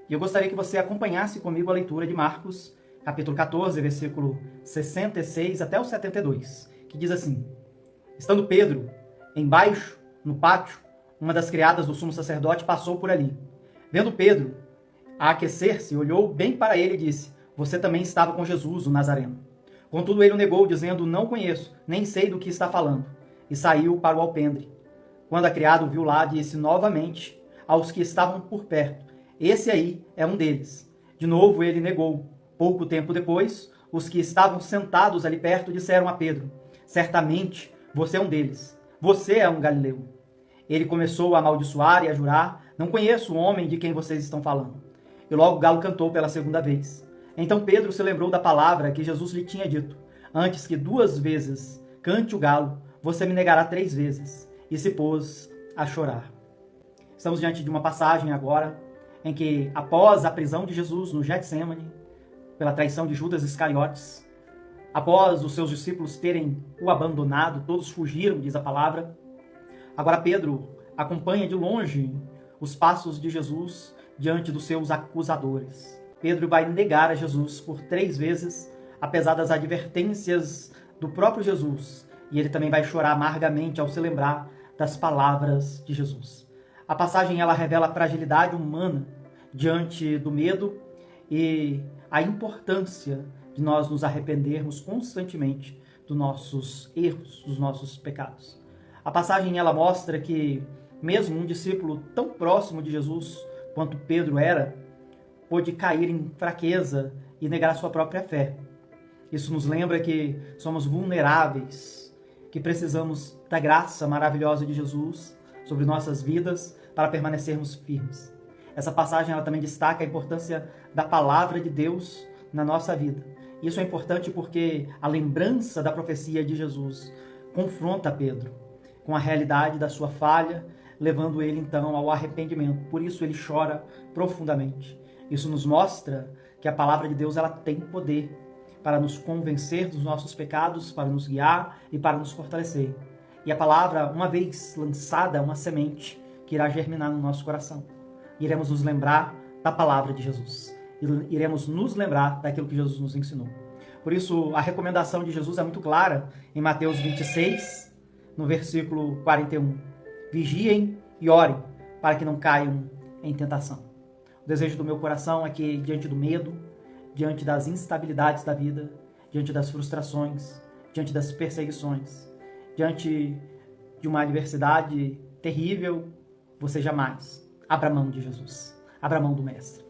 E eu gostaria que você acompanhasse comigo a leitura de Marcos, capítulo 14, versículo 66 até o 72, que diz assim: Estando Pedro embaixo, no pátio, uma das criadas do sumo sacerdote passou por ali. Vendo Pedro a aquecer-se, olhou bem para ele e disse: Você também estava com Jesus, o Nazareno. Contudo, ele o negou, dizendo: Não conheço, nem sei do que está falando. E saiu para o alpendre. Quando a criada o viu lá, disse novamente aos que estavam por perto: Esse aí é um deles. De novo ele negou. Pouco tempo depois, os que estavam sentados ali perto disseram a Pedro: Certamente você é um deles. Você é um galileu. Ele começou a amaldiçoar e a jurar: Não conheço o homem de quem vocês estão falando. E logo o galo cantou pela segunda vez. Então Pedro se lembrou da palavra que Jesus lhe tinha dito: Antes que 2 vezes cante o galo, você me negará 3 vezes. E se pôs a chorar. Estamos diante de uma passagem agora em que, após a prisão de Jesus no Getsêmani, pela traição de Judas Iscariotes, após os seus discípulos terem o abandonado, todos fugiram, diz a palavra, agora Pedro acompanha de longe os passos de Jesus diante dos seus acusadores. Pedro vai negar a Jesus por 3 vezes, apesar das advertências do próprio Jesus, e ele também vai chorar amargamente ao se lembrar das palavras de Jesus. A passagem ela revela a fragilidade humana diante do medo e a importância de nós nos arrependermos constantemente dos nossos erros, dos nossos pecados. A passagem ela mostra que mesmo um discípulo tão próximo de Jesus quanto Pedro era, pôde cair em fraqueza e negar a sua própria fé. Isso nos lembra que somos vulneráveis, que precisamos da graça maravilhosa de Jesus sobre nossas vidas para permanecermos firmes. Essa passagem ela também destaca a importância da palavra de Deus na nossa vida. Isso é importante porque a lembrança da profecia de Jesus confronta Pedro com a realidade da sua falha, levando ele então ao arrependimento. Por isso ele chora profundamente. Isso nos mostra que a palavra de Deus ela tem poder para nos convencer dos nossos pecados, para nos guiar e para nos fortalecer. E a palavra, uma vez lançada, é uma semente que irá germinar no nosso coração. Iremos nos lembrar da palavra de Jesus. Iremos nos lembrar daquilo que Jesus nos ensinou. Por isso, a recomendação de Jesus é muito clara em Mateus 26, no versículo 41. Vigiem e orem para que não caiam em tentação. O desejo do meu coração é que, diante do medo, diante das instabilidades da vida, diante das frustrações, diante das perseguições, diante de uma adversidade terrível, você jamais abra mão de Jesus, abra mão do Mestre.